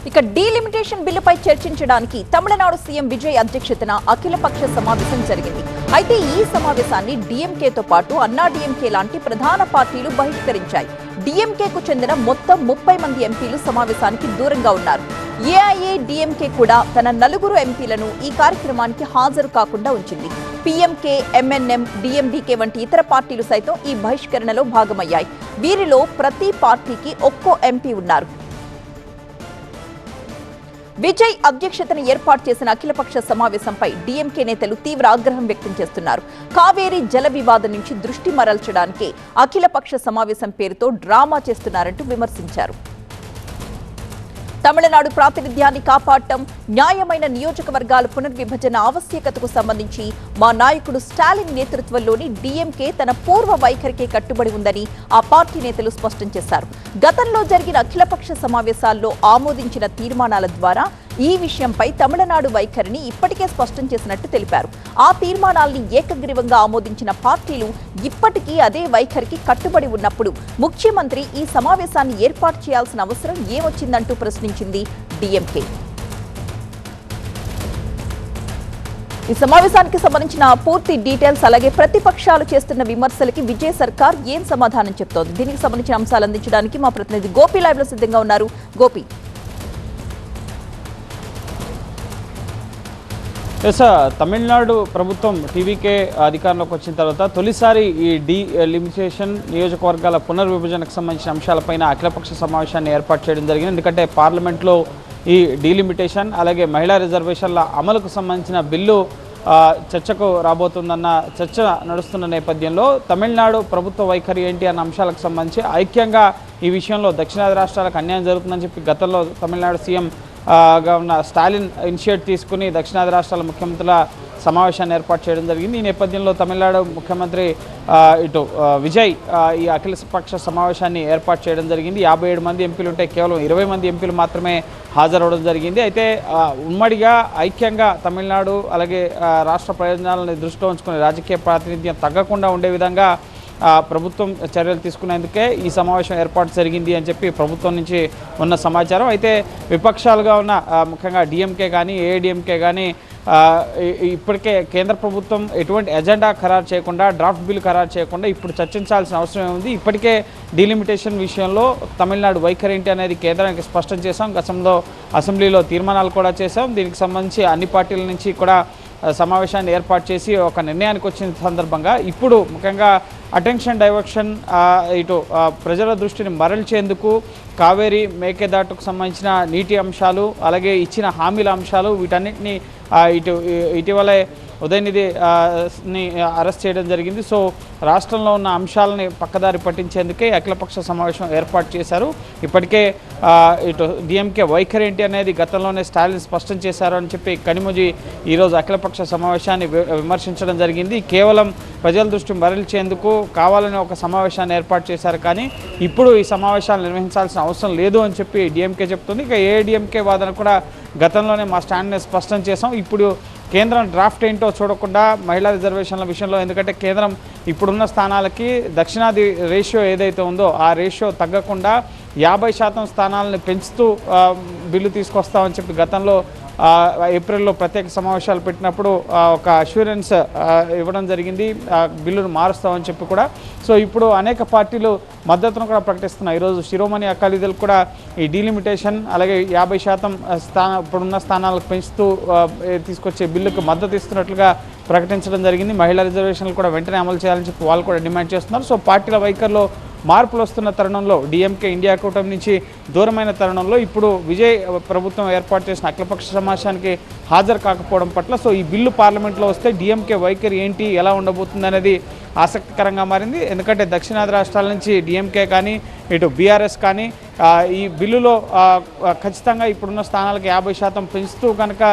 ఇక డీలిమిటేషన్ బిల్లుపై చర్చించడానికి తమిళనాడు సీఎం విజయ్ అధ్యక్షతన అఖిలపక్ష సమావేశం జరిగింది. అయితే ఈ సమావేశాన్ని డీఎంకేతో పాటు అన్నా డీఎంకే లాంటి ప్రధాన పార్టీలు బహిష్కరించాయి. డీఎంకేకు చెందిన మొత్తం 30 మంది ఎంపీలు సమావేశానికి దూరంగా ఉన్నారు. ఏఐఏడీఎంకే కూడా తన 4 ఎంపీలను ఈ కార్యక్రమానికి హాజరు కాకుండా ఉంచింది. పీఎంకే, ఎంఎన్ఎం, డీఎండీకే వంటి ఇతర పార్టీలు సైతం ఈ బహిష్కరణలో భాగమయ్యాయి. వీరిలో ప్రతి పార్టీకి ఒక్కో ఎంపీ ఉన్నారు. విజయ్ అధ్యక్షతన ఏర్పాటు చేసిన అఖిలపక్ష సమావేశంపై డీఎంకే నేతలు తీవ్ర ఆగ్రహం వ్యక్తం చేస్తున్నారు. కావేరీ జల వివాదం నుంచి దృష్టి మరల్చడానికి అఖిలపక్ష సమావేశం పేరుతో డ్రామా చేస్తున్నారంటూ విమర్శించారు. తమిళనాడు ప్రాతినిధ్యాన్ని కాపాడటం, న్యాయమైన నియోజకవర్గాల పునర్విభజన ఆవశ్యకతకు సంబంధించి మా నాయకుడు స్టాలిన్ నేతృత్వంలోని డీఎంకే తన పూర్వ వైఖరికే కట్టుబడి ఉందని ఆ పార్టీ నేతలు స్పష్టం చేశారు. గతంలో జరిగిన అఖిలపక్ష సమావేశాల్లో ఆమోదించిన తీర్మానాల ద్వారా ఈ విషయంపై తమిళనాడు వైఖరిని ఇప్పటికే స్పష్టం చేసినట్టు తెలిపారు. ఆ తీర్మానాల్ని ఏకగ్రీవంగా ఆమోదించిన పార్టీలు ఇప్పటికీ అదే వైఖరికి కట్టుబడి ఉన్నప్పుడు ముఖ్యమంత్రి ఈ సమావేశాన్ని ఏర్పాటు చేయాల్సిన అవసరం ఏమొచ్చిందంటూ ప్రశ్నించింది డీఎంకే. ఈ సమావేశానికి సంబంధించిన పూర్తి డీటెయిల్స్ అలాగే ప్రతిపక్షాలు చేస్తున్న విమర్శలకి విజయ్ సర్కార్ ఏం సమాధానం చెప్తోంది, దీనికి సంబంధించిన అంశాలు అందించడానికి మా ప్రతినిధి గోపి లైవ్ లో సిద్ధంగా ఉన్నారు. గోపి, తమిళనాడు ప్రభుత్వం టీవీకే అధికారంలోకి వచ్చిన తర్వాత తొలిసారి ఈ డీలిమిటేషన్ నియోజకవర్గాల పునర్విభజనకు సంబంధించిన అంశాలపైన అఖిలపక్ష సమావేశాన్ని ఏర్పాటు చేయడం జరిగింది. ఎందుకంటే పార్లమెంట్లో ఈ డీలిమిటేషన్ అలాగే మహిళా రిజర్వేషన్ల అమలుకు సంబంధించిన బిల్లు చర్చకు రాబోతుందన్న చర్చ నడుస్తున్న నేపథ్యంలో తమిళనాడు ప్రభుత్వ వైఖరి ఏంటి అన్న అంశాలకు సంబంధించి ఐక్యంగా ఈ విషయంలో దక్షిణాది రాష్ట్రాలకు అన్యాయం జరుగుతుందని చెప్పి గతంలో తమిళనాడు సీఎం ఉన్న స్టాలిన్ ఇనిషియేట్ తీసుకుని దక్షిణాది రాష్ట్రాల ముఖ్యమంత్రుల సమావేశాన్ని ఏర్పాటు చేయడం జరిగింది. ఈ నేపథ్యంలో తమిళనాడు ముఖ్యమంత్రి విజయ్ ఈ అఖిలపక్ష సమావేశాన్ని ఏర్పాటు చేయడం జరిగింది. 57 మంది ఎంపీలు ఉంటే కేవలం 20 మంది ఎంపీలు మాత్రమే హాజరవడం జరిగింది. అయితే ఉమ్మడిగా ఐక్యంగా తమిళనాడు అలాగే రాష్ట్ర ప్రయోజనాలను దృష్టిలో ఉంచుకుని రాజకీయ ప్రాతినిధ్యం తగ్గకుండా ఉండే విధంగా ప్రభుత్వం చర్యలు తీసుకునేందుకే ఈ సమావేశం ఏర్పాటు జరిగింది అని చెప్పి ప్రభుత్వం నుంచి ఉన్న సమాచారం. అయితే విపక్షాలుగా ఉన్న ముఖ్యంగా డిఎంకే కానీ ఏఐడిఎంకే కానీ ఇప్పటికే కేంద్ర ప్రభుత్వం ఎటువంటి ఎజెండా ఖరారు చేయకుండా డ్రాఫ్ట్ బిల్ ఖరారు చేయకుండా ఇప్పుడు చర్చించాల్సిన అవసరం ఉంది. ఇప్పటికే డీలిమిటేషన్ విషయంలో తమిళనాడు వైఖరి ఏంటి అనేది కేంద్రానికి స్పష్టం చేశాం. గతంలో అసెంబ్లీలో తీర్మానాలు కూడా చేశాం. దీనికి సంబంధించి అన్ని పార్టీల నుంచి కూడా సమావేశాన్ని ఏర్పాటు చేసి ఒక నిర్ణయానికి వచ్చిన సందర్భంగా ఇప్పుడు ముఖ్యంగా అటెన్షన్ డైవర్షన్ ఇటు ప్రజల దృష్టిని మరల్చేందుకు కావేరీ మేకేదాటుకు సంబంధించిన నీటి అంశాలు అలాగే ఇచ్చిన హామీల అంశాలు వీటన్నిటిని ఇటీవలే ఉదయనిధి అరెస్ట్ చేయడం జరిగింది. సో రాష్ట్రంలో ఉన్న అంశాలని పక్కదారి పట్టించేందుకే అఖిలపక్ష సమావేశం ఏర్పాటు చేశారు. ఇప్పటికే ఇటు డిఎంకే వైఖరి ఏంటి అనేది గతంలోనే స్టాలిన్ స్పష్టం చేశారు అని చెప్పి కనిమొజి ఈరోజు అఖిలపక్ష సమావేశాన్ని విమర్శించడం జరిగింది. కేవలం ప్రజల దృష్టి మరల్చేందుకు కావాలని ఒక సమావేశాన్ని ఏర్పాటు చేశారు, కానీ ఇప్పుడు ఈ సమావేశాలు నిర్వహించాల్సిన అవసరం లేదు అని చెప్పి డిఎంకే చెప్తుంది. ఇక ఏఐడిఎంకే వాదన కూడా గతంలోనే మా స్టాండ్ని స్పష్టం చేశాం. ఇప్పుడు కేంద్రం డ్రాఫ్ట్ ఏంటో చూడకుండా మహిళా రిజర్వేషన్ల విషయంలో, ఎందుకంటే కేంద్రం ఇప్పుడున్న స్థానాలకి దక్షిణాది రేషియో ఏదైతే ఉందో ఆ రేషియో తగ్గకుండా 50% స్థానాలను పెంచుతూ బిల్లు తీసుకొస్తామని చెప్పి గతంలో ఏప్రిల్లో ప్రత్యేక సమావేశాలు పెట్టినప్పుడు ఒక అష్యూరెన్స్ ఇవ్వడం జరిగింది. బిల్లును మారుస్తామని చెప్పి కూడా. సో ఇప్పుడు అనేక పార్టీలు మద్దతును కూడా ప్రకటిస్తున్నాయి. ఈరోజు శిరోమణి అకాలీదళ్ కూడా ఈ డీలిమిటేషన్ అలాగే 50% ఇప్పుడున్న స్థానాలకు పెంచుతూ తీసుకొచ్చే బిల్లుకు మద్దతు ఇస్తున్నట్లుగా ప్రకటించడం జరిగింది. మహిళా రిజర్వేషన్లు కూడా వెంటనే అమలు చేయాలని చెప్పి వాళ్ళు కూడా డిమాండ్ చేస్తున్నారు. సో పార్టీల వైఖరిలో మార్పులు వస్తున్న తరుణంలో డిఎంకే ఇండియా కూటమి నుంచి దూరమైన తరుణంలో ఇప్పుడు విజయ్ ప్రభుత్వం ఏర్పాటు చేసిన అఖిలపక్ష సమావేశానికి హాజరు కాకపోవడం పట్ల సో ఈ బిల్లు పార్లమెంట్లో వస్తే డిఎంకే వైఖరి ఏంటి, ఎలా ఉండబోతుంది అనేది ఆసక్తికరంగా మారింది. ఎందుకంటే దక్షిణాది రాష్ట్రాల నుంచి డిఎంకే కానీ ఇటు బీఆర్ఎస్ కానీ ఈ బిల్లులో ఖచ్చితంగా ఇప్పుడున్న స్థానాలకు 50% పెంచుతూ కనుక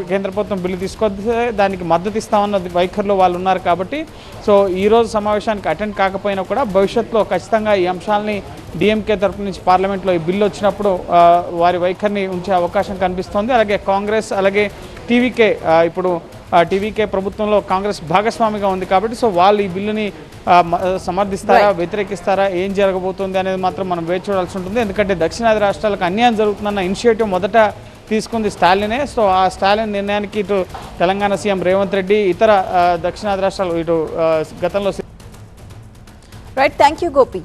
కేంద్ర ప్రభుత్వం బిల్లు తీసుకొస్తే దానికి మద్దతు ఇస్తామన్న వైఖరిలో వాళ్ళు ఉన్నారు. కాబట్టి సో ఈరోజు సమావేశానికి అటెండ్ కాకపోయినా కూడా భవిష్యత్తులో ఖచ్చితంగా ఈ అంశాలని డిఎంకే తరపు నుంచి పార్లమెంట్లో ఈ బిల్లు వచ్చినప్పుడు వారి వైఖరిని ఉంచే అవకాశం కనిపిస్తోంది. అలాగే కాంగ్రెస్ అలాగే టీవీకే ఇప్పుడు టీవీకే ప్రభుత్వంలో కాంగ్రెస్ భాగస్వామిగా ఉంది కాబట్టి సో వాళ్ళు ఈ బిల్లుని సమర్థిస్తారా, వ్యతిరేకిస్తారా, ఏం జరగబోతుంది అనేది మాత్రం మనం వేచి చూడాల్సి ఉంటుంది. ఎందుకంటే దక్షిణాది రాష్ట్రాలకు అన్యాయం జరుగుతుందన్న ఇనిషియేటివ్ మొదట తీసుకుంది స్టాలినే. సో ఆ స్టాలిన్ నిర్ణయానికి ఇటు తెలంగాణ సీఎం రేవంత్ రెడ్డి, ఇతర దక్షిణాది రాష్ట్రాలు ఇటు గతంలో రైట్, థ్యాంక్ యూ గోపి.